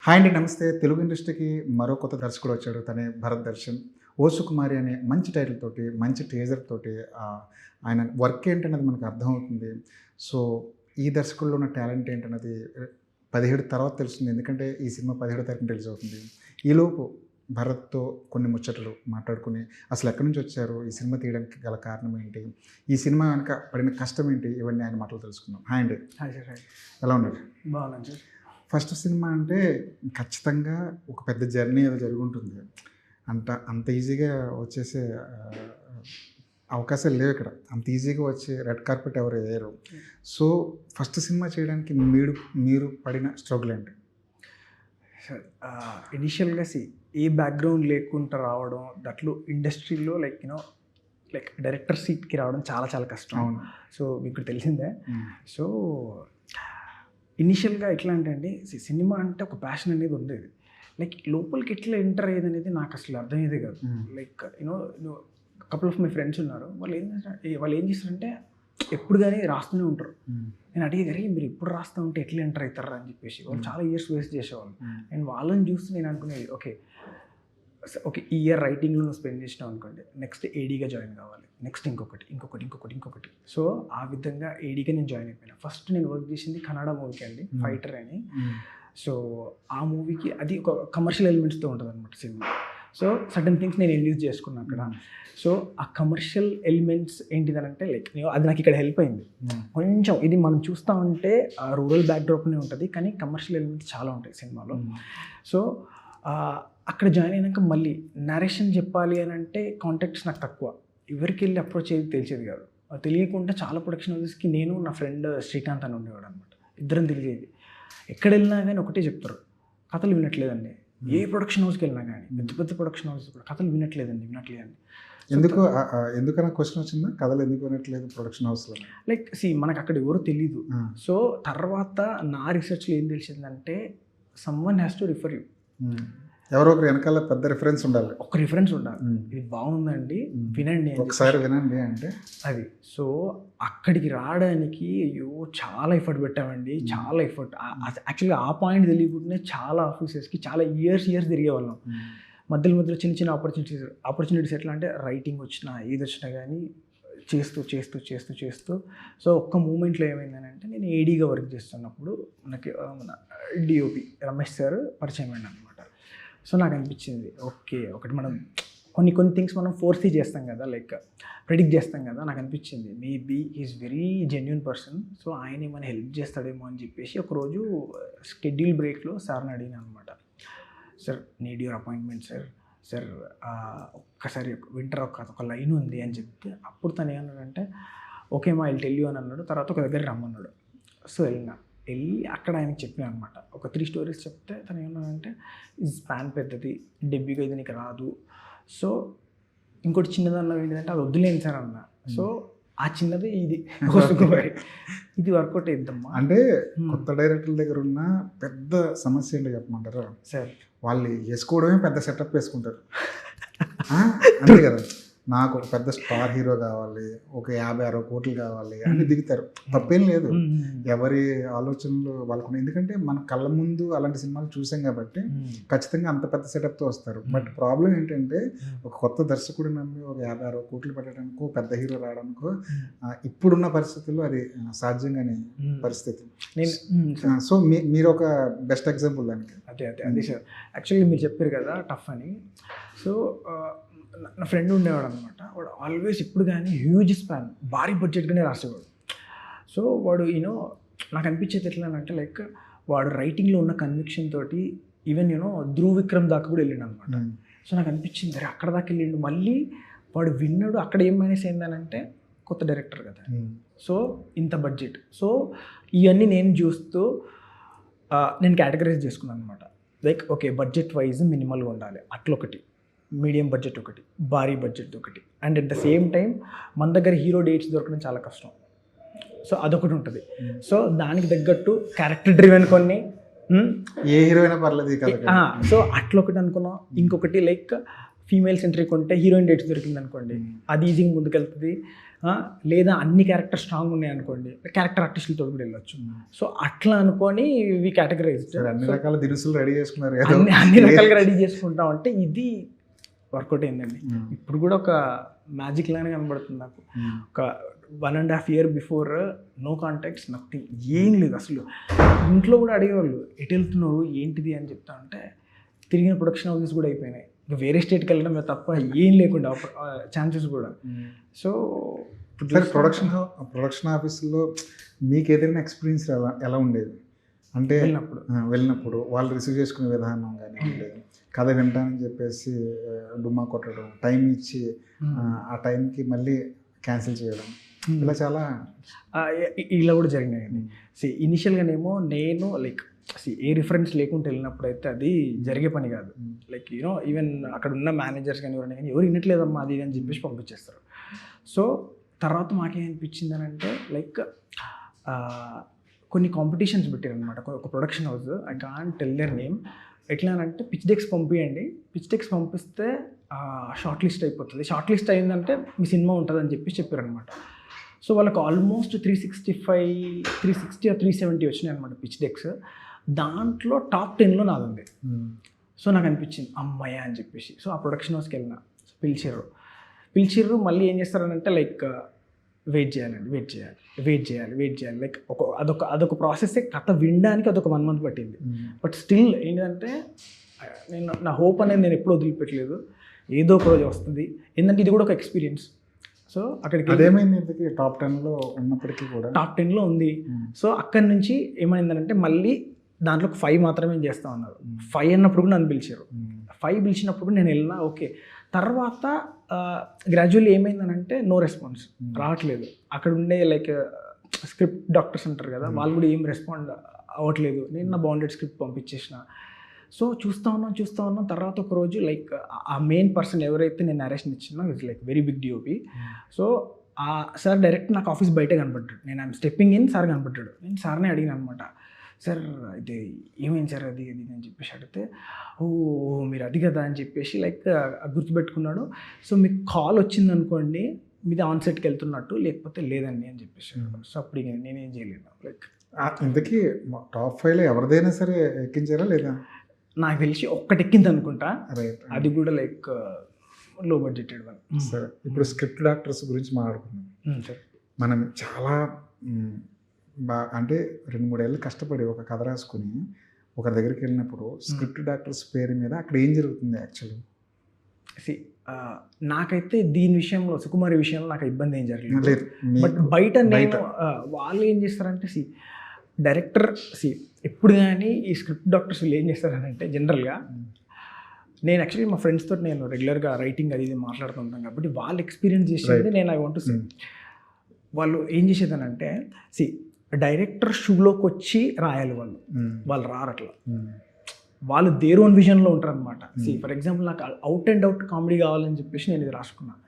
Hi అండి, నమస్తే. తెలుగు ఇండస్ట్రీకి మరో కొత్త దర్శకుడు వచ్చాడు. తనే భరత్ దర్శన్. 'ఓ సుకుమారి' అనే మంచి టైటిల్ తోటి, మంచి టీజర్ తోటి ఆయన వర్క్ ఏంటన్నది మనకు అర్థమవుతుంది. సో, ఈ దర్శకుడిలో ఉన్న టాలెంట్ ఏంటన్నది 17 తర్వాత తెలుస్తుంది. ఎందుకంటే ఈ సినిమా 17 తారీఖున రిలీజ్ అవుతుంది. ఈలోపు భరత్‌తో కొన్ని ముచ్చట్లు మాట్లాడుకుని, అసలు ఎక్కడి నుంచి వచ్చారు, ఈ సినిమా తీయడానికి గల కారణం ఏంటి, ఈ సినిమా వెనక పడిన కష్టం ఏంటి, ఇవన్నీ ఆయన మాటలు తెలుసుకుందాం. హాయ్ అండి. Hi sir. హాయ్. ఎలా ఉన్నారు? బాగున్నాను సార్. ఫస్ట్ సినిమా అంటే ఖచ్చితంగా ఒక పెద్ద జర్నీ ఏదో జరుగుంటుంది. అంత ఈజీగా వచ్చేసే అవకాశాలు లేవు ఇక్కడ. అంత ఈజీగా వచ్చి రెడ్ కార్పెట్ ఎవరు వేయరు. సో ఫస్ట్ సినిమా చేయడానికి మీరు పడిన స్ట్రగుల్ ఏంటి? సార్ ఇనిషియల్గా ఏ బ్యాక్గ్రౌండ్ లేకుండా రావడం, దట్లో ఇండస్ట్రీలో లైక్ డైరెక్టర్ సీట్కి రావడం చాలా చాలా కష్టం. అవును. సో మీకు తెలిసిందే. సో ఇనిషియల్గా ఎట్లా అంటే అండి, సినిమా అంటే ఒక ప్యాషన్ అనేది ఉండేది. లైక్ లోపలికి ఎట్లా ఎంటర్ అయ్యేది అనేది నాకు అసలు అర్థమయ్యేదే కాదు. Like couple of my friends ఉన్నారు. వాళ్ళు ఏం చేస్తారంటే ఎప్పుడు కానీ రాస్తూనే ఉంటారు. నేను అడిగేది, మీరు ఇప్పుడు రాస్తూ ఉంటే ఎట్లా ఎంటర్ అవుతారా అని చెప్పేసి వాళ్ళు చాలా ఇయర్స్ వేస్ట్ చేసేవాళ్ళు. అండ్ వాళ్ళని చూస్తే నేను అనుకునేది, ఓకే ఈ ఇయర్ రైటింగ్లో నువ్వు స్పెండ్ చేసినావు అనుకోండి, నెక్స్ట్ ఏడీగా జాయిన్ కావాలి, నెక్స్ట్ ఇంకొకటి. సో ఆ విధంగా ఏడీగా నేను జాయిన్ అయిపోయినా. ఫస్ట్ నేను వర్క్ చేసింది కన్నడ మూవీకి అండి, ఫైటర్ అని. సో ఆ మూవీకి అది ఒక కమర్షియల్ ఎలిమెంట్స్తో ఉంటుంది అనమాట సినిమా. సో సడన్ థింగ్స్ నేను ఇండ్యూస్ చేసుకున్నాను అక్కడ. సో ఆ కమర్షియల్ ఎలిమెంట్స్ ఏంటిదనంటే లైక్ అది నాకు ఇక్కడ హెల్ప్ అయింది కొంచెం. ఇది మనం చూస్తూ ఉంటే రూరల్ బ్యాక్డ్రాప్నే ఉంటుంది, కానీ కమర్షియల్ ఎలిమెంట్స్ చాలా ఉంటాయి సినిమాలో. సో అక్కడ జాయిన్ అయినాక మళ్ళీ నరేషన్ చెప్పాలి అని అంటే కాంటాక్ట్స్ నాకు తక్కువ, ఎవరికి వెళ్ళి అప్రోచ్ అయ్యేది తెలిసేది కాదు. తెలియకుండా చాలా ప్రొడక్షన్ హౌసెస్కి నేను నా ఫ్రెండ్ శ్రీకాంత్ అని ఉండేవాడు అనమాట, ఇద్దరం తిరిగేది. ఎక్కడ వెళ్ళినా కానీ ఒకటే చెప్తారు, కథలు వినట్లేదండి. ఏ ప్రొడక్షన్ హౌస్కి వెళ్ళినా కానీ, పెద్ద ప్రొడక్షన్ హౌస్ కూడా కథలు వినట్లేదండి. ఎందుకన్నా క్వశ్చన్ వచ్చిందా, కథలు ఎందుకు వినట్లేదు ప్రొడక్షన్ హౌస్లో? లైక్ మనకు అక్కడ ఎవరు తెలీదు. సో తర్వాత నా రీసెర్చ్లో ఏం తెలిసిందంటే, someone has to refer you. ఎవరో ఒకరు వెనకాల పెద్ద రిఫరెన్స్ ఉండాలి, ఒక రిఫరెన్స్ ఉండాలి. ఇది బాగుందండి, వినండి, ఒకసారి వినండి అంటే అది. సో అక్కడికి రావడానికి చాలా ఎఫర్ట్ పెట్టామండి, చాలా ఎఫర్ట్. యాక్చువల్గా ఆ పాయింట్ తెలియకుండానే చాలా ఆఫీసెస్కి చాలా ఇయర్స్ తిరిగేవాళ్ళం. మధ్యలో చిన్న ఆపర్చునిటీస్ ఎట్లా అంటే, రైటింగ్ వచ్చినా ఏది వచ్చినా కానీ చేస్తూ సో ఒక్క మూమెంట్లో ఏమైందనంటే, నేను ఏడీగా వర్క్ చేస్తున్నప్పుడు నాకు మన డిఓపి రమేష్ సార్ పరిచయం అయింది అనమాట. సో నాకు అనిపించింది, ఓకే ఒకటి మనం కొన్ని థింగ్స్ మనం ఫోర్స్ీ చేస్తాం కదా, లైక్ ప్రెడిక్ట్ చేస్తాం కదా. నాకు అనిపించింది maybe is very genuine person, so ఆయన ఏమైనా హెల్ప్ చేస్తాడేమో అని చెప్పేసి ఒకరోజు షెడ్యూల్ బ్రేక్లో సార్ని అడిగిన అనమాట. Sir need your appointment sir ఒక్కసారి వింటర్ ఒక లైన్ ఉంది అని చెప్తే, అప్పుడు తను ఏమన్నాడంటే, ఓకే మా ఐల్ టెల్ యూ అని అన్నాడు. తర్వాత ఒక దగ్గర రమ్మన్నాడు. సో వెళ్ళి అక్కడ ఆయనకి చెప్పినా అనమాట. ఒక 3 స్టోరీస్ చెప్తే తను ఏమన్నాడంటే, ఈ స్పాన్ పెద్దది, డెబ్యూగా ఇది నీకు రాదు. సో ఇంకోటి చిన్నదన్నా ఏంటంటే, అది వద్దులేని సార్ అన్న. సో ఆ చిన్నది ఇది ఇది వర్కౌట్ అయిద్దమ్మా అంటే. కొత్త డైరెక్టర్ల దగ్గర ఉన్న పెద్ద సమస్య ఏంటో చెప్పమంటారా సార్? వాళ్ళు వేసుకోవడమే పెద్ద సెటప్ వేసుకుంటారు అంతే కదా. నాకు ఒక పెద్ద స్టార్ హీరో కావాలి, ఒక 50-60 కోట్లు కావాలి అని దిగుతారు. తప్పేం లేదు, ఎవరి ఆలోచనలు వాళ్ళకు. ఎందుకంటే మన కళ్ళ ముందు అలాంటి సినిమాలు చూసాం కాబట్టి ఖచ్చితంగా అంత పెద్ద సెటప్తో వస్తారు. బట్ ప్రాబ్లం ఏంటంటే, ఒక కొత్త దర్శకుడు నమ్మి ఒక 50-60 కోట్లు పెట్టడానికో, పెద్ద హీరో రావడానికో ఇప్పుడున్న పరిస్థితుల్లో అది సాధ్యంగానే పరిస్థితి. సో మీరు ఒక బెస్ట్ ఎగ్జాంపుల్ దానికి. అదే సార్. యాక్చువల్లీ మీరు చెప్పారు కదా టఫ్ అని. సో నా ఫ్రెండ్ ఉండేవాడు అనమాట. వాడు ఆల్వేస్ ఇప్పుడు కానీ హ్యూజ్ స్పాన్, భారీ బడ్జెట్గానే రాసేవాడు. సో వాడు నాకు అనిపించేది ఎట్లా అంటే, లైక్ వాడు రైటింగ్లో ఉన్న కన్విక్షన్ తోటి ఈవెన్ ధ్రువ్ విక్రమ్ దాకా కూడా వెళ్ళిండు అనమాట. సో నాకు అనిపించింది, అరే అక్కడ దాకా వెళ్ళిండు, మళ్ళీ వాడు విన్నాడు. అక్కడ ఏం మైనస్ ఏందనంటే, కొత్త డైరెక్టర్ కదా, సో ఇంత బడ్జెట్. సో ఇవన్నీ నేను చూస్తూ నేను కేటగరైజ్ చేసుకున్నాను అనమాట. లైక్ ఓకే బడ్జెట్ వైజ్ మినిమల్గా ఉండాలి, అట్లొకటి, మీడియం బడ్జెట్ ఒకటి, భారీ బడ్జెట్ ఒకటి, and at the same time మన దగ్గర హీరో డేట్స్ దొరకడం చాలా కష్టం. సో అదొకటి ఉంటుంది. సో దానికి తగ్గట్టు క్యారెక్టర్ డ్రివెన్ కొన్ని, ఏ హీరో అయినా పర్లేదు. సో అట్లొకటి అనుకున్నాం. ఇంకొకటి లైక్ ఫీమేల్ సెంట్రిక్ ఉంటే హీరోయిన్ డేట్స్ దొరికింది అనుకోండి, అది ఈజీగా ముందుకెళ్తుంది. లేదా అన్ని క్యారెక్టర్ స్ట్రాంగ్ ఉన్నాయి అనుకోండి, క్యారెక్టర్ ఆర్టిస్టులతో కూడా వెళ్ళొచ్చు. సో అట్లా అనుకొని ఇవి కేటగరైజ్ అన్ని రకాల దినుసులు రెడీ చేసుకున్నారు, అన్ని రకాలుగా రెడీ చేసుకుంటాం. అంటే ఇది వర్కౌట్ అయిందండి. ఇప్పుడు కూడా ఒక మ్యాజిక్ లానే కనబడుతుంది నాకు. ఒక 1.5 year before no contacts, nothing, ఏం లేదు అసలు. ఇంట్లో కూడా అడిగేవాళ్ళు ఎటు వెళ్తున్నావు ఏంటిది అని చెప్తా ఉంటే తిరిగిన ప్రొడక్షన్ హౌసెస్ కూడా అయిపోయినాయి. ఇంకా వేరే స్టేట్కి వెళ్ళడం తప్ప ఏం లేకుండా ఛాన్సెస్ కూడా. సో ప్రొడక్షన్ ఆఫీసులో మీకు ఏదైనా ఎక్స్పీరియన్స్ ఎలా ఉండేది? అంటే వెళ్ళినప్పుడు వాళ్ళు రిసీవ్ చేసుకునే విధానం కానీ ఉండేది, కథ వింటానని చెప్పేసి డుమ్మా కొట్టడం, టైం ఇచ్చి ఆ టైంకి మళ్ళీ క్యాన్సిల్ చేయడం, ఇలా చాలా ఇలా కూడా జరిగినాయండి. ఇనిషియల్గానేమో నేను లైక్ ఏ రిఫరెన్స్ లేకుండా వెళ్ళినప్పుడు అయితే అది జరిగే పని కాదు. లైక్ యూనో ఈవెన్ అక్కడ ఉన్న మేనేజర్స్ కానీ ఎవరైనా కానీ ఎవరు వినట్లేదమ్మా అది అని చెప్పేసి పంపించేస్తారు. సో తర్వాత మాకేమనిపించింది అని అంటే లైక్ కొన్ని కాంపిటీషన్స్ పెట్టారనమాట ఒక production house, I can't tell their name. ఎట్లా అంటే పిచ్ డెక్స్ పంపించండి, పిచ్ డెక్స్ పంపిస్తే షార్ట్ లిస్ట్ అయిపోతుంది, షార్ట్ లిస్ట్ అయిందంటే మీ సినిమా ఉంటుంది అని చెప్పి చెప్పారనమాట. సో వాళ్ళకి ఆల్మోస్ట్ 360 or 370 వచ్చినాయి అనమాట పిచ్ డెక్స్. దాంట్లో టాప్ 10లో నాది ఉంది. సో నాకు అనిపించింది అమ్మాయ అని చెప్పేసి. సో ఆ ప్రొడక్షన్ హౌస్కి వెళ్ళిన, పిలిచిర్రు. మళ్ళీ ఏం చేస్తారనంటే లైక్ వెయిట్ చేయాలి. లైక్ అదొక ప్రాసెస్. కథ వినడానికి అదొక 1 month పట్టింది. బట్ స్టిల్ ఏంటంటే నా హోప్ అనేది నేను ఎప్పుడూ వదిలిపెట్టలేదు, ఏదో ఒక రోజు వస్తుంది. ఏంటంటే ఇది కూడా ఒక ఎక్స్పీరియన్స్. సో అక్కడికి అదేమైంది, టాప్ 10లో ఉన్నప్పటికీ కూడా టాప్ 10లో ఉంది. సో అక్కడి నుంచి ఏమైందనంటే మళ్ళీ దాంట్లో 5 మాత్రమే చేస్తా ఉన్నారు. 5 అన్నప్పుడు కూడా నన్ను పిలిచారు. 5 పిలిచినప్పుడు నేను వెళ్ళినా ఓకే. తర్వాత గ్రాడ్యువల్లీ ఏమైందనంటే నో రెస్పాన్స్, రావట్లేదు. అక్కడ ఉండే లైక్ స్క్రిప్ట్ డాక్టర్స్ అంటారు కదా, వాళ్ళు కూడా ఏం రెస్పాండ్ అవ్వట్లేదు. నేను నా బౌండెడ్ స్క్రిప్ట్ పంపించేసిన. సో చూస్తూ ఉన్నాం. తర్వాత ఒక రోజు లైక్ ఆ మెయిన్ పర్సన్ ఎవరైతే నేను నరేషన్ ఇచ్చినా it's like very big DOP. So ఆ సార్ డైరెక్ట్ నాకు ఆఫీస్ బయటే కనపడ్డాడు. నేను ఐఎమ్ స్టెప్పింగ్ ఇన్, సార్ కనపడ్డాడు. నేను సార్నే అడిగిన అనమాట, సార్ ఇది ఏమైంది సార్ అది అని చెప్పేసి అడిగితే, ఓ మీరు అది కదా అని చెప్పేసి లైక్ గుర్తుపెట్టుకున్నాడు. సో మీకు కాల్ వచ్చింది అనుకోండి, మీది ఆన్సెట్కి వెళ్తున్నట్టు, లేకపోతే లేదండి అని చెప్పేసి. సో అప్పుడు నేనేం చేయలేను. లైక్ ఇంతకీ టాప్ 5లో ఎవరిదైనా సరే ఎక్కించారా లేదా? నాకు తెలిసి ఒక్కటి ఎక్కింది అనుకుంటా, అది కూడా లైక్ లో బడ్జెటెడ్ వన్. సరే, ఇప్పుడు స్క్రిప్ట్ డాక్టర్స్ గురించి మాట్లాడుకున్నాం. మనం చాలా అంటే 2-3 ఏళ్ళు కష్టపడి ఒక కథ రాసుకుని ఒకరి దగ్గరికి వెళ్ళినప్పుడు స్క్రిప్ట్ డాక్టర్స్ పేరు మీద అక్కడ ఏం జరుగుతుంది యాక్చువల్లీ? నాకైతే దీని విషయంలో, సుకుమారి విషయంలో నాకు ఇబ్బంది ఏం జరగలేదు. బట్ బయట నేను వాళ్ళు ఏం చేస్తారంటే డైరెక్టర్ ఎప్పుడు కానీ ఈ స్క్రిప్ట్ డాక్టర్స్ వీళ్ళు ఏం చేస్తారనంటే జనరల్గా నేను యాక్చువల్లీ మా ఫ్రెండ్స్ తోటి నేను రెగ్యులర్గా రైటింగ్ అది ఇది మాట్లాడుతుంటాను కాబట్టి వాళ్ళు ఎక్స్పీరియన్స్ చేసేది నేను ఐ వాంట్ టు సే. వాళ్ళు ఏం చేసేదనంటే డైరెక్టర్ షూలోకి వచ్చి రాయాలి వాళ్ళు రారు అట్లా. వాళ్ళు దేర్ ఓన్ విజన్లో ఉంటారు అనమాట. ఫర్ ఎగ్జాంపుల్ నాకు అవుట్ అండ్ అవుట్ కామెడీ కావాలని చెప్పేసి నేను ఇది రాసుకున్నాను.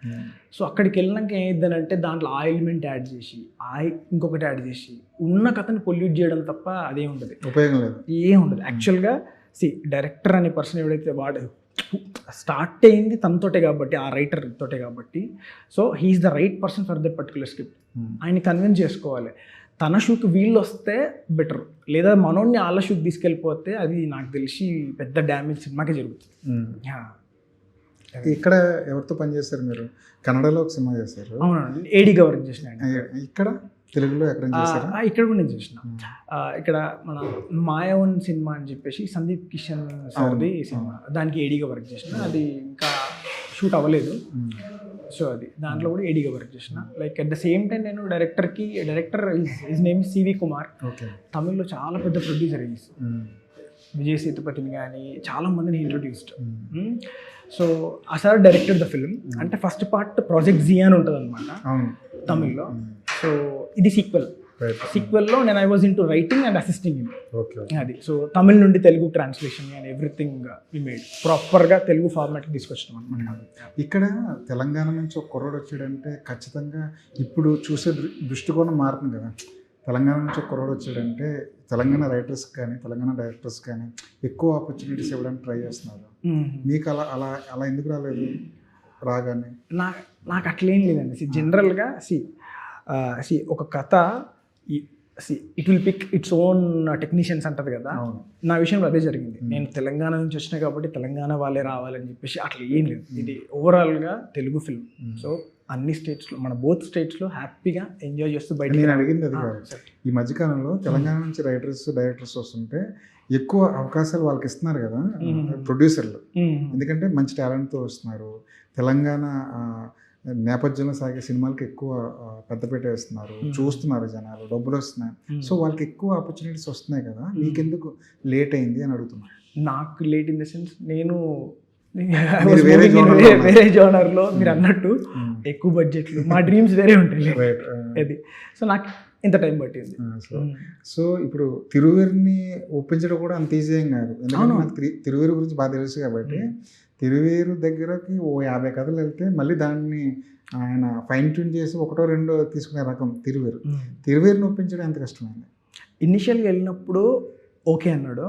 సో అక్కడికి వెళ్ళినాక ఏమైందనంటే దాంట్లో ఆ ఎలిమెంట్ యాడ్ చేసి ఇంకొకటి యాడ్ చేసి ఉన్న కథని పొల్యూట్ చేయడం తప్ప అదేం ఉండదు, ఉపయోగం లేదు, ఏం ఉండదు. యాక్చువల్గా డైరెక్టర్ అనే పర్సన్ ఎవడైతే వాడు స్టార్ట్ అయింది తనతోటే కాబట్టి, ఆ రైటర్ తోటే కాబట్టి, so he's the right person for that particular script. ఆయన్ని కన్విన్స్ చేసుకోవాలి. తన షూకి వీళ్ళు వస్తే బెటర్, లేదా మనోడిని వాళ్ళ షూకి తీసుకెళ్ళిపోతే అది నాకు తెలిసి పెద్ద డ్యామేజ్ సినిమాకే జరుగుతుంది. ఇక్కడ ఎవరితో పనిచేస్తారు మీరు? కన్నడలో ఒక సినిమా చేశారు. అవునండి, ఏడీగా వర్క్ చేసిన. ఇక్కడ తెలుగులో ఎక్కడ చేశారు? ఇక్కడ కూడా నేను చేసిన. ఇక్కడ మన మాయావన్ సినిమా అని చెప్పేసి సందీప్ కిషన్ సార్ది సినిమా, దానికి ఏడీగా వర్క్ చేసిన. అది ఇంకా షూట్ అవ్వలేదు. సో అది దాంట్లో కూడా ఏడీగా వర్క్ చేసిన. Like at the same time నేను director his name CV Kumar, తమిళ్లో చాలా పెద్ద ప్రొడ్యూసర్. విజయ్ సేతుపతిని కానీ చాలా మందిని ఇంట్రొడ్యూస్డ్. సో ఆ సార్ డైరెక్టర్ ద ఫిల్మ్. అంటే ఫస్ట్ పార్ట్ ప్రాజెక్ట్ జీ అని ఉంటుంది అనమాట తమిళ్లో. సో ఇది సీక్వెల్లో నేను I was into writing and assisting in అది. సో తమిళ్ నుండి Telugu translation and everything we made ప్రాపర్గా తెలుగు ఫార్మాట్కి తీసుకొచ్చాం అనమాట. ఇక్కడ తెలంగాణ నుంచి ఒక కుర్రోడు వచ్చాడంటే ఖచ్చితంగా ఇప్పుడు చూసే దృష్టికోణం మారుతుంది కదా. తెలంగాణ నుంచి ఒక కుర్రోడు వచ్చాడంటే తెలంగాణ రైటర్స్ కానీ తెలంగాణ డైరెక్టర్స్ కానీ ఎక్కువ ఆపర్చునిటీస్ ఇవ్వడానికి ట్రై చేస్తున్నారు. మీకు అలా అలా అలా ఎందుకు రాలేదు రాగానే? నాకు అట్లేం లేదండి. జనరల్గా ఒక కథ it will pick its own technicians అంటది కదా. నా విషయంలో అదే జరిగింది. నేను తెలంగాణ నుంచి వచ్చినా కాబట్టి తెలంగాణ వాళ్ళే రావాలని చెప్పేసి అట్లా ఏం లేదు. ఇది ఓవరాల్గా తెలుగు ఫిల్మ్. సో అన్ని స్టేట్స్లో, మన బోత్ స్టేట్స్లో హ్యాపీగా ఎంజాయ్ చేస్తూ బయట. నేను అడిగింది అది కాదు. ఈ మధ్యకాలంలో తెలంగాణ నుంచి రైటర్స్ డైరెక్టర్స్ వస్తుంటే ఎక్కువ అవకాశాలు వాళ్ళకి ఇస్తున్నారు కదా ప్రొడ్యూసర్లు. ఎందుకంటే మంచి టాలెంట్తో వస్తున్నారు. తెలంగాణ నేపథ్యంలో సాగే సినిమాలకి ఎక్కువ పెద్దపీట వేస్తున్నారు, చూస్తున్నారు జనాలు, డబ్బులు వస్తున్నాయి. సో వాళ్ళకి ఎక్కువ ఆపర్చునిటీస్ వస్తున్నాయి కదా, మీకెందుకు లేట్ అయింది అని అడుగుతున్నాను. నాకు లేట్ ఇన్ ద సెన్స్, నేను వేరే జోనర్లో మీరు అన్నట్టు ఎక్కువ బడ్జెట్లు, మా డ్రీమ్స్ వేరే ఉంటాయి అది. సో నాకు ఇంత టైం పట్టింది. సో ఇప్పుడు తిరువేరుని ఒప్పించడం కూడా అంత ఈజీ ఏం కాదు. ఎందుకంటే నాకు తిరువేరు గురించి బాగా తెలుసు కాబట్టి, తిరువేరు దగ్గరకి 50 కథలు వెళ్తే మళ్ళీ దాన్ని ఆయన ఫైన్ ట్యూన్ చేసి 1-2 తీసుకునే రకం తిరువేరుని ఒప్పించడం ఎంత కష్టమైంది? ఇనిషియల్గా వెళ్ళినప్పుడు ఓకే అన్నాడు.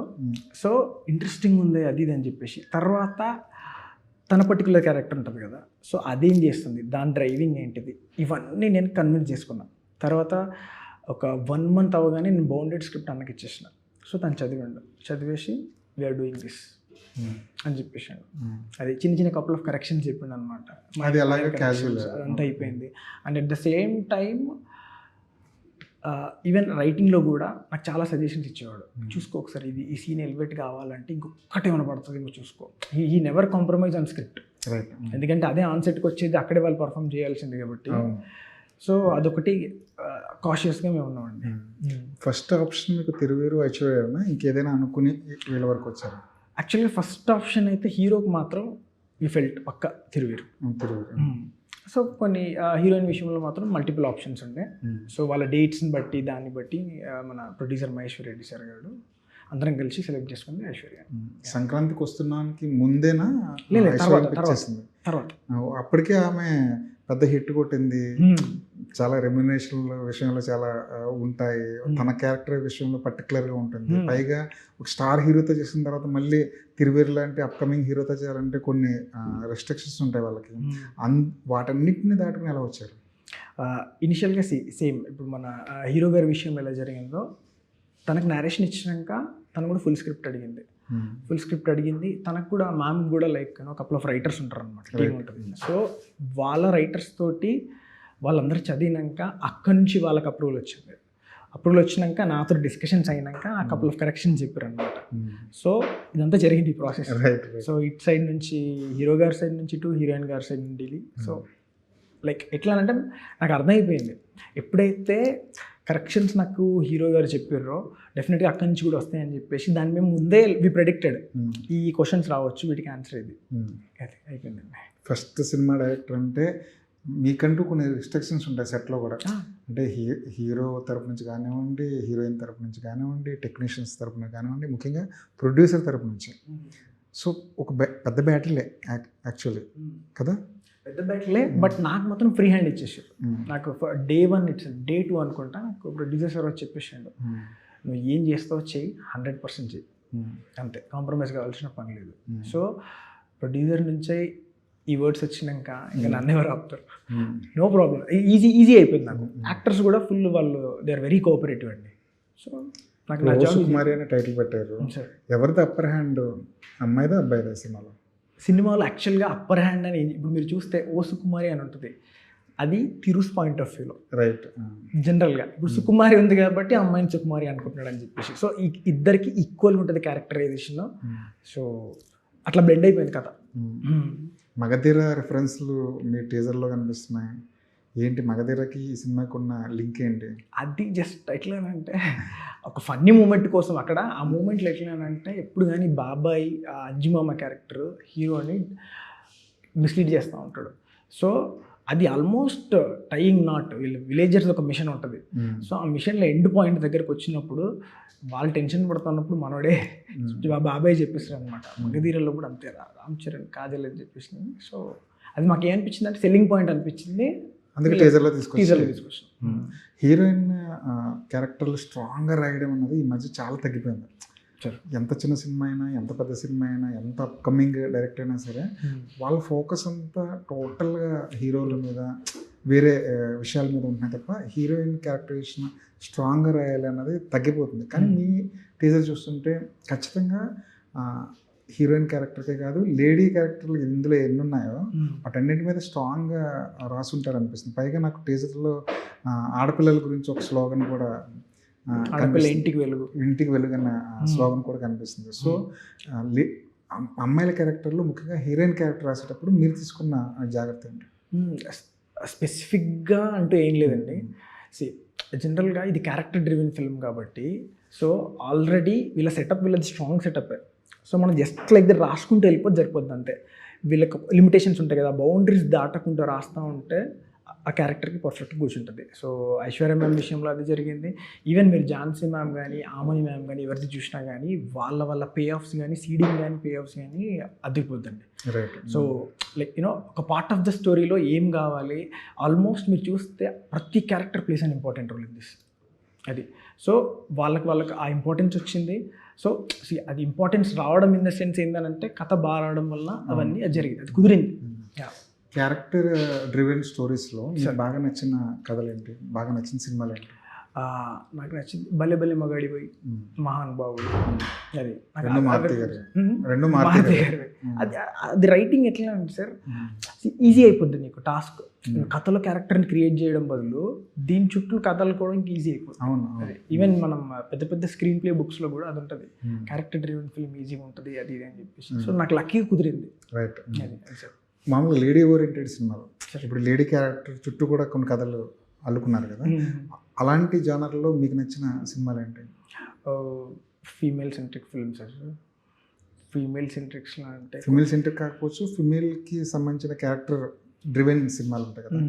సో ఇంట్రెస్టింగ్ ఉంది అది ఇది అని చెప్పేసి, తర్వాత తన పర్టికులర్ క్యారెక్టర్ ఉంటుంది కదా, సో అదేం చేస్తుంది, దాని డ్రైవింగ్ ఏంటిది, ఇవన్నీ నేను కన్విన్స్ చేసుకున్నాను. తర్వాత ఒక 1 month అవగానే నేను బౌండెడ్ స్క్రిప్ట్ అన్నకి ఇచ్చేసిన. సో తను చదివేసి వీఆర్ డూయింగ్ దిస్ అని చెప్పేసాడు. అది చిన్న కపుల్ ఆఫ్ కరెక్షన్స్ చెప్పిండు అనమాట. అది అలాగే క్యాజువల్ అదంతా అయిపోయింది. And at the same time even రైటింగ్లో కూడా నాకు చాలా సజెషన్స్ ఇచ్చేవాడు. చూసుకో ఒకసారి ఈ సీన్ ఎలివేట్ కావాలంటే ఇంకొకటి ఏమైనా పడుతుంది, ఇంకో చూసుకో. ఈ నెవర్ కాంప్రమైజ్ ఆన్ స్క్రిప్ట్. ఎందుకంటే అదే ఆన్సెట్కి వచ్చేది, అక్కడే వాళ్ళు పర్ఫామ్ చేయాల్సింది కాబట్టి. సో అదొకటి కాషియస్గా మేము ఉన్నామండి. ఫస్ట్ ఆప్షన్ మీకు తిరువేరు ఐశ్వర్యనా, ఇంకేదైనా అనుకుని వీళ్ళ వరకు వచ్చారు? యాక్చువల్గా ఫస్ట్ ఆప్షన్ అయితే హీరోకి మాత్రం వి ఫెల్ట్ పక్క తిరువేరు. సో కొన్ని హీరోయిన్ విషయంలో మాత్రం మల్టిపుల్ ఆప్షన్స్ ఉండే. సో వాళ్ళ డేట్స్ని బట్టి దాన్ని బట్టి మన ప్రొడ్యూసర్ మహేశ్వర్ రెడ్డి సార్ గారు అందరం కలిసి సెలెక్ట్ చేసుకుంది ఐశ్వర్య. సంక్రాంతికి వస్తున్నానికి ముందేనా? తర్వాత అప్పటికే ఆమె పెద్ద హిట్ కొట్టింది. చాలా రెమ్యునరేషన్ విషయంలో చాలా ఉంటాయి, తన క్యారెక్టర్ విషయంలో పర్టికులర్గా ఉంటుంది. పైగా ఒక స్టార్ హీరోతో చేసిన తర్వాత మళ్ళీ తిరువేరు లాంటి అప్కమింగ్ హీరోతో చేయాలంటే కొన్ని రెస్ట్రిక్షన్స్ ఉంటాయి వాళ్ళకి. వాటన్నిటిని దాటుకుని ఎలా వచ్చారు? ఇనిషియల్గా సేమ్ ఇప్పుడు మన హీరో గారి విషయం ఎలా జరిగిందో, తనకు నేరేషన్ ఇచ్చినాక తను కూడా ఫుల్ స్క్రిప్ట్ అడిగింది. తనకు కూడా మ్యామ్ కూడా లైక్ కపుల్ ఆఫ్ రైటర్స్ ఉంటారు అనమాట, టీమ్ ఉంటుంది. సో వాళ్ళ రైటర్స్ తోటి వాళ్ళందరూ చదివినాక అక్కడి నుంచి వాళ్ళకి అప్రూవల్ వచ్చినాక నాతో డిస్కషన్స్ అయినాక ఆ కపుల్ ఆఫ్ కరెక్షన్స్ చెప్పారు అనమాట. సో ఇదంతా జరిగింది ఈ ప్రాసెస్. సో ఇటు సైడ్ నుంచి హీరో గారి సైడ్ నుంచి ఇటు హీరోయిన్ గారి సైడ్ నుండి. సో లైక్ ఎట్లా అంటే నాకు అర్థమైపోయింది, ఎప్పుడైతే కరెక్షన్స్ నాకు హీరో గారు చెప్పారో డెఫినెట్గా అక్కడి నుంచి కూడా వస్తాయని చెప్పేసి దాన్ని మేము ముందే వి ప్రెడిక్టెడ్, ఈ క్వశ్చన్స్ రావచ్చు, వీటికి ఆన్సర్ ఇది అయిపోయిందండి. ఫస్ట్ సినిమా డైరెక్టర్ అంటే మీకంటూ కొన్ని రిస్ట్రిక్షన్స్ ఉంటాయి సెట్లో కూడా. అంటే హీరో తరపు నుంచి కానివ్వండి, హీరోయిన్ తరపు నుంచి కానివ్వండి, టెక్నీషియన్స్ తరపున కానివ్వండి, ముఖ్యంగా ప్రొడ్యూసర్ తరపు నుంచి. సో ఒక పెద్ద బ్యాటిలే యాక్చువల్లీ కదా, పెద్ద బ్యాటిలే. బట్ నాకు మాత్రం ఫ్రీ హ్యాండ్ ఇచ్చేసాడు. నాకు Day 1 Day 2 అనుకుంటా నాకు ప్రొడ్యూసర్ సార్ వచ్చి చెప్పేసాడు, నువ్వు ఏం చేస్తావో చెయ్యి, 100% చెయ్యి, అంతే, కాంప్రమైజ్ కావాల్సిన పని లేదు. సో ప్రొడ్యూసర్ నుంచే ఈ వర్డ్స్ వచ్చినాక ఇంకా నన్ను ఎవరు ఆపుతారు, నో ప్రాబ్లం, ఈజీ అయిపోయింది నాకు. యాక్టర్స్ కూడా ఫుల్ వాళ్ళు దే ఆర్ వెరీ కోఆపరేటివ్ అండి. సో నాకు నా జాబ్ కుమారి అనే టైటిల్ పెట్టారు. ఎవరిది అప్పర్ హ్యాండ్, అమ్మాయిదా అబ్బాయిదా సినిమాలో? యాక్చువల్గా అప్పర్ హ్యాండ్ అని ఇప్పుడు మీరు చూస్తే ఓ సుకుమారి అని ఉంటుంది, అది తిరుస్ పాయింట్ ఆఫ్ వ్యూలో. రైట్. జనరల్గా ఇప్పుడు సుకుమారి ఉంది కాబట్టి అమ్మాయిని సుకుమారి అనుకుంటున్నాడు అని చెప్పేసి, సో ఇద్దరికి ఈక్వల్గా ఉంటుంది క్యారెక్టరైజేషన్. సో అట్లా బ్లెండ్ అయిపోయింది కథ. మగధీర రిఫరెన్స్లు మీ టీజర్లో కనిపిస్తున్నాయి. ఏంటి మగధీరకి ఈ సినిమాకి ఉన్న లింక్ ఏంటి? అది జస్ట్ ఎట్లానంటే ఒక ఫన్నీ మూమెంట్ కోసం అక్కడ ఆ మూమెంట్లో ఎట్లానంటే ఎప్పుడు కానీ బాబాయ్ అంజుమామ క్యారెక్టర్ హీరోని మిస్లీడ్ చేస్తూ ఉంటాడు. సో అది ఆల్మోస్ట్ టైయింగ్ నాట్, వీళ్ళు విలేజర్స్ ఒక మిషన్ ఉంటుంది. సో ఆ మిషన్లో ఎండ్ పాయింట్ దగ్గరకు వచ్చినప్పుడు వాళ్ళు టెన్షన్ పడుతున్నప్పుడు మనోడే బాబాయ్ చెప్పేస్తారు అనమాట. మగధీరలో కూడా అంతే, రామ్ చరణ్ కాజల్ అని చెప్పేసి. సో అది మాకు ఏమనిపించింది అంటే సెల్లింగ్ పాయింట్ అనిపించింది. అందుకే టీజర్లో టీజర్లో తీసుకొచ్చి తీసుకొచ్చాం. హీరోయిన్ క్యారెక్టర్లు స్ట్రాంగ్గా రాయడం అన్నది ఈ మధ్య చాలా తగ్గిపోయింది. Sure. ఎంత చిన్న సినిమా అయినా, ఎంత పెద్ద సినిమా అయినా, ఎంత అప్కమింగ్ డైరెక్టర్ అయినా సరే వాళ్ళ ఫోకస్ అంతా టోటల్గా హీరోల మీద, వేరే విషయాల మీద ఉంటున్నాయి తప్ప హీరోయిన్ క్యారెక్టరైజేషన్ స్ట్రాంగ్గా రాయాలి అన్నది తగ్గిపోతుంది. కానీ మీ టీజర్ చూస్తుంటే ఖచ్చితంగా హీరోయిన్ క్యారెక్టర్కే కాదు, లేడీ క్యారెక్టర్లు ఇందులో ఎన్ని ఉన్నాయో వాటన్నిటి మీద స్ట్రాంగ్గా రాసుంటారు అనిపిస్తుంది. పైగా నాకు టీజర్లో ఆడపిల్లల గురించి ఒక స్లోగన్ కూడా ఇంటికి వెలుగు, ఇంటికి వెలుగన్న స్లోగన్ కూడా కనిపిస్తుంది. సో అమ్మాయిల క్యారెక్టర్లు ముఖ్యంగా హీరోయిన్ క్యారెక్టర్ రాసేటప్పుడు మీరు తీసుకున్న జాగ్రత్త ఏంటి? స్పెసిఫిక్గా అంటూ ఏం లేదండి. జనరల్గా ఇది క్యారెక్టర్ డ్రివెన్ ఫిల్మ్ కాబట్టి, సో ఆల్రెడీ వీళ్ళ సెటప్, వీళ్ళది స్ట్రాంగ్ సెటప్. సో మనం జస్ట్ లైక్ దట్ రాసుకుంటూ వెళ్ళిపోతే సరిపోద్ది అంతే. వీళ్ళకి లిమిటేషన్స్ ఉంటాయి కదా, బౌండరీస్ దాటకుండా రాస్తూ ఉంటే ఆ క్యారెక్టర్కి పర్ఫెక్ట్గా కూర్చుంటుంది. సో ఐశ్వర్య మ్యామ్ విషయంలో అది జరిగింది. ఈవెన్ మీరు ఝాన్సీ మ్యామ్ కానీ, ఆమని మ్యామ్ కానీ ఎవరిది చూసినా కానీ వాళ్ళ పే ఆఫ్స్ కానీ, సీడింగ్ కానీ, పే ఆఫ్స్ కానీ అదిరిపోద్దండి. సో లైక్ ఒక పార్ట్ ఆఫ్ ద స్టోరీలో ఏం కావాలి, ఆల్మోస్ట్ మీరు చూస్తే ప్రతి character plays an important role in this. అది సో వాళ్ళకి ఆ ఇంపార్టెన్స్ వచ్చింది. సో అది ఇంపార్టెన్స్ రావడం ఇన్ ద సెన్స్ ఏంటంటే కథ బాగా రావడం వల్ల అవన్నీ అది జరిగింది, అది కుదిరింది. క్యారెక్టర్ డ్రివెన్ స్టోరీస్లో మీకు బాగా నచ్చిన కథలు ఏంటి, బాగా నచ్చిన సినిమాలు ఏంటి? నాకు నచ్చింది భలే భలే మగాడిపోయి, మహానుభావుడు. అది రెండు అది రైటింగ్ ఎట్లా అంటే సార్, ఈజీ అయిపోద్ది నీకు టాస్క్. కథలో క్యారెక్టర్ని క్రియేట్ చేయడం బదులు దీని చుట్టూ కథలు కూడా ఇంకా ఈజీ అయిపోతుంది. ఈవెన్ మనం పెద్ద పెద్ద స్క్రీన్ ప్లే బుక్స్లో కూడా అది ఉంటుంది, క్యారెక్టర్ డ్రివెన్ ఫిల్మ్ ఈజీగా ఉంటుంది అది ఇది అని చెప్పేసి. సో నాకు లక్కీగా కుదిరింది. రైట్. మామూలుగా లేడీ ఓరియంటెడ్ సినిమాలు, ఇప్పుడు లేడీ క్యారెక్టర్ చుట్టూ కూడా కొన్ని కథలు అల్లుకున్నారు కదా, అలాంటి జానర్లో మీకు నచ్చిన సినిమాలు ఏంటి? Female centric films sir. Female centrics అంటే ఫీమేల్ సెంట్రిక్ కాకపోవచ్చు, ఫీమేల్కి సంబంధించిన క్యారెక్టర్ డ్రివెన్ సినిమాలు ఉంటాయి కదా.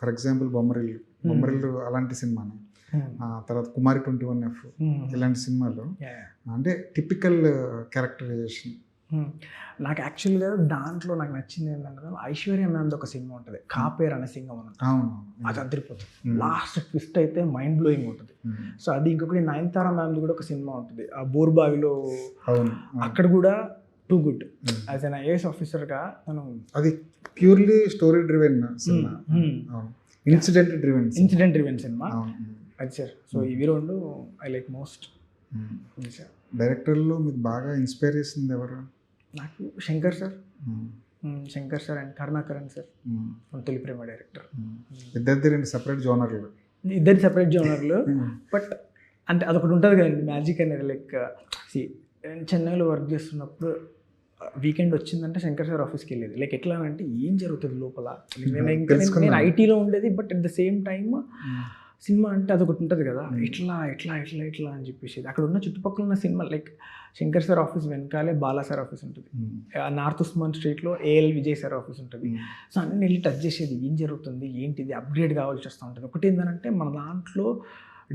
ఫర్ ఎగ్జాంపుల్ బొమ్మరిల్లు అలాంటి సినిమాని, తర్వాత కుమారి 21F ఇలాంటి సినిమాలు అంటే టిపికల్ క్యారెక్టరైజేషన్. నాకు యాక్చువల్గా దాంట్లో నాకు నచ్చింది ఏంటంటే ఐశ్వర్య మ్యామ్ది ఒక సినిమా ఉంటుంది, కాపేర్ అనే సింగం అని. అది అదిరిపోతుంది. లాస్ట్ ట్విస్ట్ అయితే మైండ్ బ్లోయింగ్ ఉంటుంది. సో అది ఇంకొకటి నయనతార మ్యామ్ది కూడా ఒక సినిమా ఉంటుంది, ఆ బోర్బావిలో. అక్కడ కూడా too good. As an IAS ఆఫీసర్గా తను, అది purely story driven cinema, incident driven cinema అది సార్. సో ఇవి రెండు ఐ లైక్ మోస్ట్. డైరెక్టర్లో మీకు బాగా ఇన్స్పైర్ చేసింది ఎవరు? నాకు Shankar sir and Karunakaran sir, తొలి ప్రేమ డైరెక్టర్. ఇద్దరిది రెండు సపరేట్ జోనర్లు, బట్ అంటే అదొకటి ఉంటుంది కదండి మ్యాజిక్ అనేది. లైక్ చెన్నైలో వర్క్ చేస్తున్నప్పుడు వీకెండ్ వచ్చిందంటే శంకర్ సార్ ఆఫీస్కి వెళ్ళేది. లైక్ ఎట్లా అంటే ఏం జరుగుతుంది లోపల, నేను ఐటీలో ఉండేది, but at the same time cinema అంటే అదొకటి ఉంటుంది కదా, ఎట్లా అని చెప్పేసి. అక్కడ ఉన్న చుట్టుపక్కల ఉన్న cinema like Shankar sir office వెనకాలే బాలా సార్ ఆఫీస్ ఉంటుంది, నార్త్ ఉస్మాన్ స్ట్రీట్లో ఏఎల్ విజయ్ సార్ ఆఫీస్ ఉంటుంది. సో అన్ని వెళ్ళి టచ్ చేసేది, ఏం జరుగుతుంది, ఏంటిది, అప్గ్రేడ్ కావాల్సి వస్తూ ఉంటుంది. ఒకటి ఏంటంటే మన దాంట్లో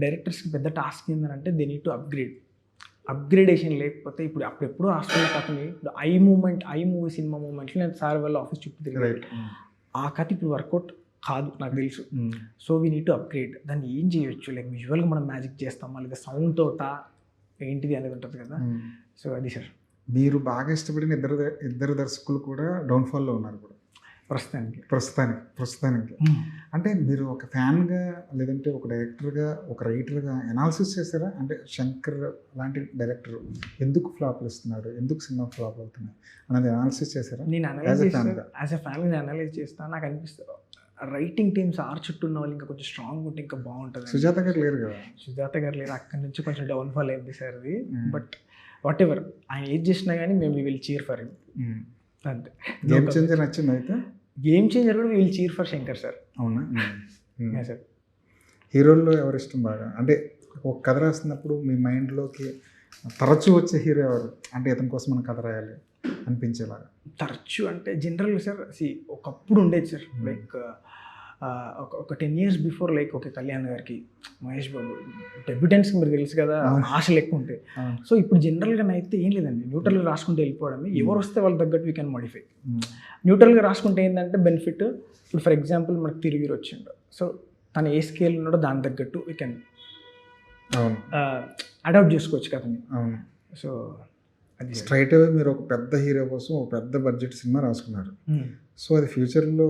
డైరెక్టర్స్కి పెద్ద టాస్క్ ఏంటంటే దే నీడ్ టు అప్గ్రేడేషన్ లేకపోతే ఇప్పుడు అప్పుడెప్పుడు రాస్తున్న కథని ఇప్పుడు ఐ మూవీ సినిమా మూమెంట్లో నేను సార్ వాళ్ళ ఆఫీస్ చుట్టూ తిరిగి ఆ కథ ఇప్పుడు వర్కౌట్ కాదు నాకు తెలుసు. So we need to upgrade. దాన్ని ఏం చేయొచ్చు, లైక్ విజువల్గా మనం మ్యాజిక్ చేస్తామా లేదా సౌండ్ తోట ఏంటిది అనేది ఉంటుంది కదా. సో అది సార్. మీరు బాగా ఇష్టపడిన ఇద్దరు దర్శకులు కూడా డౌన్ఫాల్లో ఉన్నారు కూడా ప్రస్తుతానికి. అంటే మీరు ఒక ఫ్యాన్గా లేదంటే ఒక డైరెక్టర్గా, ఒక రైటర్గా అనాలిసిస్ చేస్తారా? అంటే శంకర్ లాంటి డైరెక్టర్ ఎందుకు ఫ్లాప్లు ఇస్తున్నాడు, ఎందుకు సినిమా ఫ్లాప్ అవుతున్నాయి అనేది అనాలిసిస్ చేశారా? నేను యాజ్ ఎ ఫ్యాన్ అనలైజ్ చేస్తాను. నాకు అనిపిస్తుంది రైటింగ్ టీమ్స్ చుట్టూ ఉన్న వాళ్ళు ఇంకా కొంచెం స్ట్రాంగ్ ఉంటే ఇంకా బాగుంటుంది. సుజాత గారు లేరు కదా, అక్కడి నుంచి కొంచెం డౌన్ఫాల్ అయింది సార్ అది. బట్ వాట్ ఎవర్ ఆయన ఏది చేసినా కానీ మేము విల్ చీర్ ఫర్ హిమ్ అంతే. గేమ్ చేంజర్ నచ్చింది అయితే? గేమ్ చేంజర్ కూడా will cheer for Shankar sir. అవునా సార్. హీరోల్లో ఎవరు ఇష్టం బాగా? అంటే ఒక కథ రాస్తున్నప్పుడు మీ మైండ్లోకి తరచూ వచ్చే హీరో ఎవరు? అంటే ఇతని కోసం మనం కథ రాయాలి అనిపించేలాగా. తరచు అంటే జనరల్గా సార్ ఒకప్పుడు ఉండేది సార్, లైక్ ఒక 10 years బిఫోర్, లైక్ ఒక కళ్యాణ్ గారికి, మహేష్ బాబు డెబ్యూటెంట్స్కి మీరు తెలుసు కదా ఆశలు ఎక్కువ ఉంటాయి. సో ఇప్పుడు జనరల్గా అయితే ఏం లేదండి, న్యూట్రల్గా రాసుకుంటే వెళ్ళిపోవడమే. ఎవరు వస్తే వాళ్ళ తగ్గట్టు వీ కెన్ మోడిఫై. న్యూట్రల్గా రాసుకుంటే ఏంటంటే బెనిఫిట్, ఇప్పుడు ఫర్ ఎగ్జాంపుల్ మనకు తిరుగిరు వచ్చిండు, సో తను ఏ స్కేల్ ఉన్నాడో దాని తగ్గట్టు వీ కెన్ అవును అడాప్ట్ చేసుకోవచ్చు కథని. అవును. సో అది స్ట్రైట్ అవే మీరు ఒక పెద్ద హీరో కోసం ఒక పెద్ద బడ్జెట్ సినిమా రాసుకున్నారు. సో అది ఫ్యూచర్లో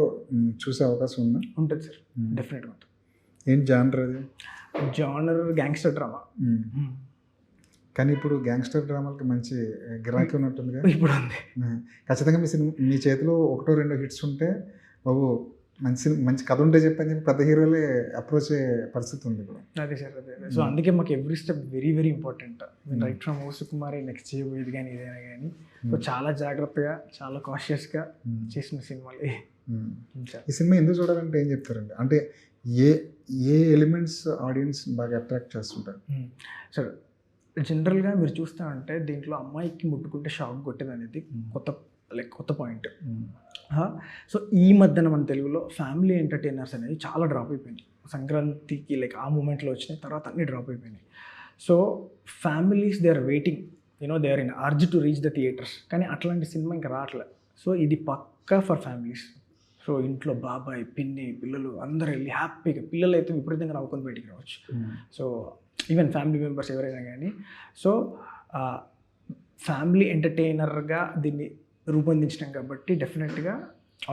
చూసే అవకాశం ఉందా? ఉంటుంది సార్, డెఫినెట్గా ఉంటుంది. ఏంటి జానర్ అది? Genre gangster drama. కానీ ఇప్పుడు గ్యాంగ్స్టర్ డ్రామాలకి మంచి గిరాకీ ఉన్నట్టుందిగా. ఇప్పుడు ఉంది. ఖచ్చితంగా మీ చేతిలో 1-2 హిట్స్ ఉంటే బాబు మంచి కథ ఉంటే చెప్పని చెప్పి పెద్ద హీరోలే అప్రోచ్ అయ్యే పరిస్థితి ఉంది ఇప్పుడు. అదే సార్, అదే. సో అందుకే మాకు every step very very important. Right from Sukumari next చేయబోయేది కానీ ఏదైనా కానీ సో చాలా జాగ్రత్తగా చాలా కాషియస్గా చేసిన సినిమాలే. ఈ సినిమా ఎందుకు చూడాలంటే ఏం చెప్తారండి? అంటే ఏ ఎలిమెంట్స్ ఆడియన్స్ బాగా అట్రాక్ట్ చేస్తుంటారు? సార్ జనరల్గా మీరు చూస్తా ఉంటే దీంట్లో అమ్మాయికి ముట్టుకుంటే షాక్ కొట్టేది అనేది కొత్త పాయింట్. సో ఈ మధ్యన మన తెలుగులో ఫ్యామిలీ ఎంటర్టైనర్స్ అనేది చాలా డ్రాప్ అయిపోయినాయి. సంక్రాంతికి ఆ మూమెంట్లో వచ్చినాయి, తర్వాత అన్నీ డ్రాప్ అయిపోయినాయి. So families they are waiting, they are in urge to reach the theatres. కానీ అట్లాంటి సినిమా ఇంకా రావట్లేదు. సో ఇది పక్కా ఫర్ ఫ్యామిలీస్. సో ఇంట్లో బాబాయ్ పిన్ని పిల్లలు అందరూ వెళ్ళి హ్యాపీగా, పిల్లలు అయితే విపరీతంగా నవ్వుకొని బయటికి రావచ్చు. సో ఈవెన్ ఫ్యామిలీ మెంబర్స్ ఎవరైనా కానీ. సో ఫ్యామిలీ ఎంటర్టైనర్గా దీన్ని రూపొందించడం కాబట్టి డెఫినెట్గా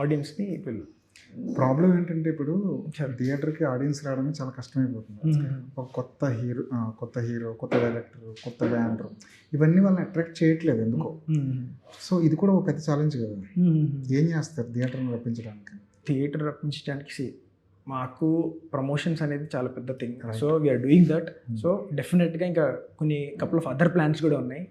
ఆడియన్స్ని వీళ్ళు. ప్రాబ్లం ఏంటంటే ఇప్పుడు థియేటర్కి ఆడియన్స్ రావడమే చాలా కష్టమైపోతుంది. ఒక కొత్త హీరో కొత్త డైరెక్టర్ కొత్త బ్యానర్ ఇవన్నీ వాళ్ళని అట్రాక్ట్ చేయట్లేదు ఎందుకో. సో ఇది కూడా ఒక పెద్ద ఛాలెంజ్ కదా. ఏం చేస్తారు థియేటర్ని రప్పించడానికి? థియేటర్ రప్పించడానికి మాకు ప్రమోషన్స్ అనేది చాలా పెద్ద thing. So we are doing that. So డెఫినెట్గా ఇంకా కొన్ని కపుల్ ఆఫ్ అదర్ ప్లాన్స్ కూడా ఉన్నాయి.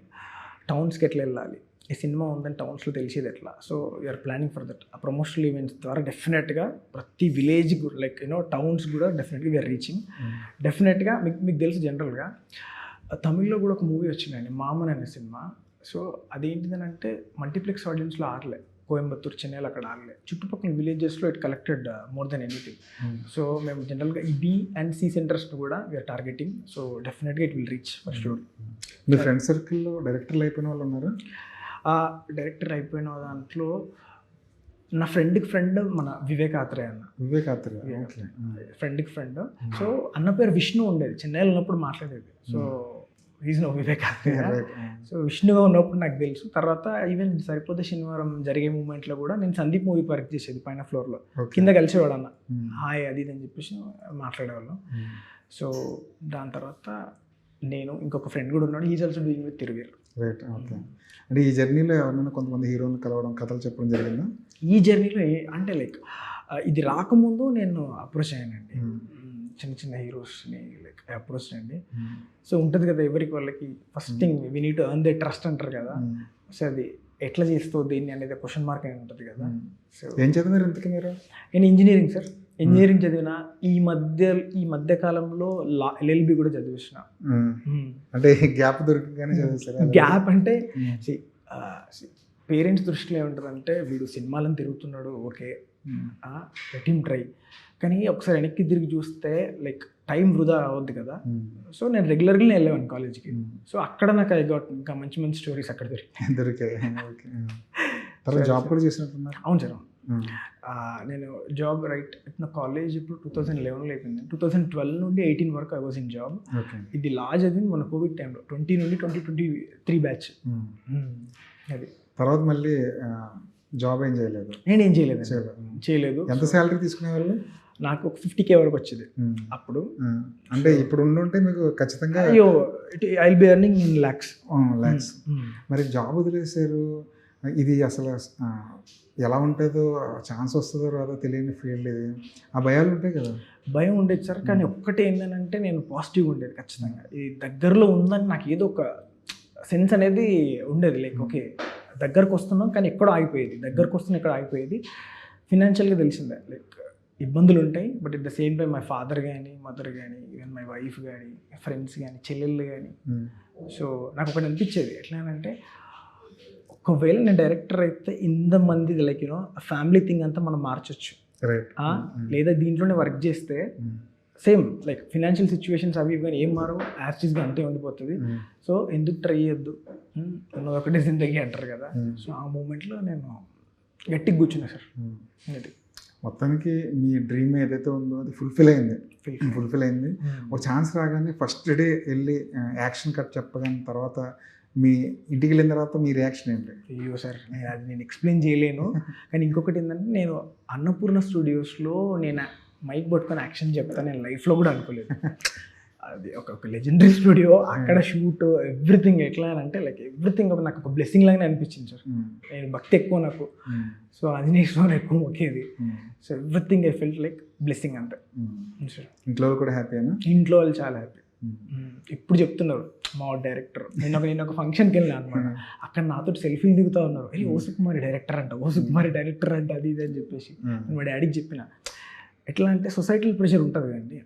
టౌన్స్కి ఎట్లా వెళ్ళాలి, ఈ సినిమా ఉందని టౌన్స్లో తెలిసేది ఎట్లా. So we are planning for that. ఆ ప్రమోషనల్ ఈవెంట్స్ ద్వారా డెఫినెట్గా ప్రతి విలేజ్ టౌన్స్ కూడా డెఫినెట్గా వీఆర్ రీచింగ్. డెఫినెట్గా మీకు తెలుసు జనరల్గా తమిళ్లో కూడా ఒక మూవీ వచ్చిందండి, మామన్ అనే సినిమా. సో అదేంటిదని అంటే మల్టీప్లెక్స్ ఆడియన్స్లో ఆడలే, కోయంబత్తూర్ చెన్నైలో అక్కడ ఆడలే, చుట్టుపక్కల విలేజెస్లో it collected more than anything. So మేము జనరల్గా ఈ B and C సెంటర్స్ని కూడా వీఆర్ టార్గెటింగ్. సో డెఫినెట్గా it will reach for sure. Me friend సర్కిల్లో డైరెక్టర్లు అయిపోయిన వాళ్ళు ఉన్నారు? డైరెక్టర్ అయిపోయిన దాంట్లో నా ఫ్రెండ్ మన వివేక్ ఆత్రేయ అన్న. ఫ్రెండ్కి ఫ్రెండ్. సో అన్న పేరు విష్ణు ఉండేది, చెన్నైలో ఉన్నప్పుడు మాట్లాడేది. So is know Vivek Athreya. So విష్ణుగా ఉన్నప్పుడు నాకు తెలుసు. తర్వాత ఈవెన్ సరిపోతే శనివారం జరిగే మూమెంట్లో కూడా నేను సందీప్ మూవీ వర్క్ చేసేది పైన ఫ్లోర్లో, కింద కలిసేవాడు అన్న. హాయ్ అది అని చెప్పేసి మాట్లాడేవాళ్ళం. సో దాని తర్వాత నేను ఇంకొక ఫ్రెండ్ కూడా ఉన్నాడు, is also doing with Thiruveer. Right, okay. అంటే ఈ జర్నీలో ఎవరైనా కొంతమంది హీరోని కలవడం, కథలు చెప్పడం జరిగిందా? ఈ జర్నీలో అంటే ఇది రాకముందు నేను అప్రోచ్ అయ్యానండి చిన్న హీరోస్ని అప్రోచ్ అయ్యండి. సో ఉంటుంది కదా ఎవరికి వాళ్ళకి first thing we need to earn the trust అంటారు కదా. సో అది ఎట్లా చేస్తావు దీన్ని అనేది క్వశ్చన్ మార్క్ అని ఉంటుంది కదా. సో ఏం చదివారు ఇంతకీ మీరు? నేను ఇంజనీరింగ్ సార్, ఇంజనీరింగ్ చదివిన. ఈ మధ్య కాలంలో LLB కూడా చదివించిన. అంటే గ్యాప్ దొరికిగానే చదివిస్తారు? గ్యాప్ అంటే పేరెంట్స్ దృష్టిలో ఏముంటుందంటే వీడు సినిమాలను తిరుగుతున్నాడు, ఓకే లెట్ హిమ్ ట్రై. కానీ ఒకసారి వెనక్కి తిరిగి చూస్తే టైం వృధా అవద్దు కదా. సో నేను రెగ్యులర్గానే వెళ్ళేవాను కాలేజ్కి. సో అక్కడ నాకు ఇంకా మంచి స్టోరీస్ అక్కడ దొరికాయి. తర్వాత జాబ్ కూడా చేసినట్టున్నారు? అవును సార్. నేను జాబ్ నా కాలేజ్ ఇప్పుడు 2011లో అయిపోయింది. 2012 నుండి 18 వరకు ఐ వాజ్ ఇన్ జాబ్. ఇది లాజ్ అది మన కోవిడ్ టైంలో 20 నుండి 2023 బ్యాచ్. అది తర్వాత మళ్ళీ జాబ్ ఏం చేయలేదు? నేను ఏం చేయలేదు. ఎంత శాలరీ తీసుకునేవాళ్ళు? నాకు ఒక 50K వరకు వచ్చేది అప్పుడు. అంటే ఇప్పుడు ఉండుంటే మీకు ఖచ్చితంగా I will be earning in lakhs. మరి జాబ్ వదిలేశారు, ఇది అసలు ఎలా ఉంటుందో, ఛాన్స్ వస్తుందో రాదో తెలియని ఫీల్డ్ ఇది, ఆ భయాలు ఉంటాయి కదా? భయం ఉండేది సార్. కానీ ఒక్కటే ఏంటంటే నేను పాజిటివ్గా ఉండేది ఖచ్చితంగా. ఇది దగ్గరలో ఉందని నాకు ఏదో ఒక సెన్స్ అనేది ఉండేది. ఓకే దగ్గరకు వస్తున్నాం కానీ ఎక్కడో ఆగిపోయేది, ఎక్కడ ఆగిపోయేది. ఫినాన్షియల్గా తెలిసిందే ఇబ్బందులు ఉంటాయి. But at the same time my father కానీ మదర్ కానీ ఈవెన్ మై వైఫ్ కానీ ఫ్రెండ్స్ కానీ చెల్లెళ్ళు కానీ. సో నాకు ఒకటి అనిపించేది ఎట్లా అంటే ఒకవేళ నేను డైరెక్టర్ అయితే ఇంతమంది ఫ్యామిలీ థింగ్ అంతా మనం మార్చొచ్చు. లేదా దీంట్లోనే వర్క్ చేస్తే సేమ్ ఫినాన్షియల్ సిచ్యువేషన్స్ అవి కానీ ఏం మారు, యాస్టీస్గా అంతే ఉండిపోతుంది. సో ఎందుకు ట్రై చేయొద్దు, ఉన్నది ఒకటే జిందగీ అంటారు కదా. సో ఆ మూమెంట్లో నేను గట్టిగా కూర్చున్నా సార్. అది మొత్తానికి మీ డ్రీమ్ ఏదైతే ఉందో అది ఫుల్ఫిల్ అయింది. ఒక ఛాన్స్ రాగానే ఫస్ట్ డే వెళ్ళి యాక్షన్ కట్ చెప్పగానే తర్వాత మీ ఇంటికి వెళ్ళిన తర్వాత మీ రియాక్షన్ ఏంటి? అయ్యో సార్, అది నేను ఎక్స్ప్లెయిన్ చేయలేను. కానీ ఇంకొకటి ఏంటంటే, నేను అన్నపూర్ణ స్టూడియోస్లో నేను మైక్ పట్టుకొని యాక్షన్ చెప్తాను నేను లైఫ్లో కూడా అనుకోలేదు. అది ఒక లెజెండరీ స్టూడియో, అక్కడ షూట్ ఎవ్రీథింగ్ ఎట్లా అంటే లైక్ ఎవ్రీథింగ్ నాకు ఒక బ్లెస్సింగ్ లాగానే అనిపించింది సార్. నేను భక్తి ఎక్కువ నాకు, సో ఆంజనేయ స్వామి ఎక్కువ మొక్కేది. So everything I felt like blessing అంతే సార్. ఇంట్లో కూడా హ్యాపీనా? ఇంట్లో వాళ్ళు చాలా హ్యాపీ. ఇప్పుడు చెప్తున్నారు మా డైరెక్టర్, నేను ఒక ఫంక్షన్కి వెళ్ళాను అనమాట, అక్కడ నాతో సెల్ఫీలు దిగుతూ ఉన్నారు. ఏ ఓ సుకుమారి డైరెక్టర్ అంట, ఓ సుకుమారి డైరెక్టర్ అంట, అది ఇది అని చెప్పేసి నేను మా డాడీకి చెప్పిన. ఎట్లా అంటే సొసైటల్ ప్రెషర్ ఉంటుంది కదండి.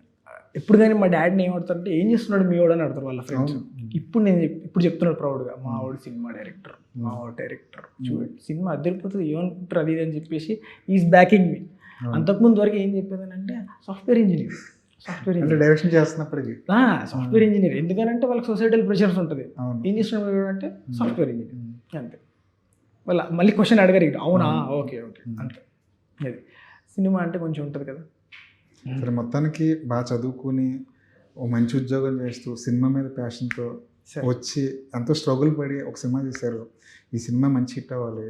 ఎప్పుడు కానీ మా డాడీని ఏమడుతారంటే ఏం చేస్తున్నాడు మీ వాడు అని అడుగుతారు వాళ్ళ ఫ్రెండ్స్. ఇప్పుడు చెప్తున్నాడు ప్రౌడ్గా, మా వాడు సినిమా డైరెక్టర్, మా వాడు డైరెక్టర్, చూడండి సినిమా అద్దరిపోతుంది ఏమనుకుంటారు అది ఇది అని చెప్పేసి ఈజ్ బ్యాకింగ్ మీ. అంతకుముందు వరకు ఏం చెప్పేదని అంటే సాఫ్ట్వేర్ ఇంజనీర్ డైరెక్షన్ చేస్తున్నప్పటికీ సాఫ్ట్వేర్ ఇంజనీర్. ఎందుకంటే వాళ్ళకి సొసైటల్ ప్రెషర్స్ ఉంటుంది. ఏం చేస్తున్నాడు అంటే సాఫ్ట్వేర్ ఇంజనీర్ అంతే. మళ్ళీ క్వశ్చన్ అడగారు, అవునా ఓకే ఓకే అంతే. అది సినిమా అంటే కొంచెం ఉంటుంది కదా. సరే, మొత్తానికి బాగా చదువుకుని ఓ మంచి ఉద్యోగం చేస్తూ సినిమా మీద ప్యాషన్తో వచ్చి ఎంతో స్ట్రగుల్ పడి ఒక సినిమా చేశారు. ఈ సినిమా మంచి హిట్ అవ్వాలి,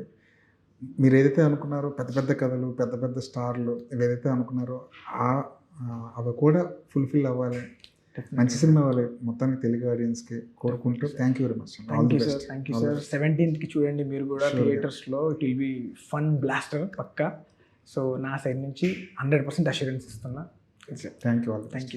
మీరు ఏదైతే అనుకున్నారో పెద్ద పెద్ద కథలు, పెద్ద పెద్ద స్టార్లు ఏదైతే అనుకున్నారో అవి కూడా ఫుల్ఫిల్ అవ్వాలి, మంచి సినిమా అవ్వాలి మొత్తానికి తెలుగు ఆడియన్స్కి కోరుకుంటూ. Thank you very much. Thank you sir. 17th చూడండి మీరు కూడా థియేటర్స్లో. It will be fun blaster పక్కా. సో నా సైడ్ నుంచి 100% అష్యూరెన్స్ ఇస్తున్నా. Thank you. Thank you.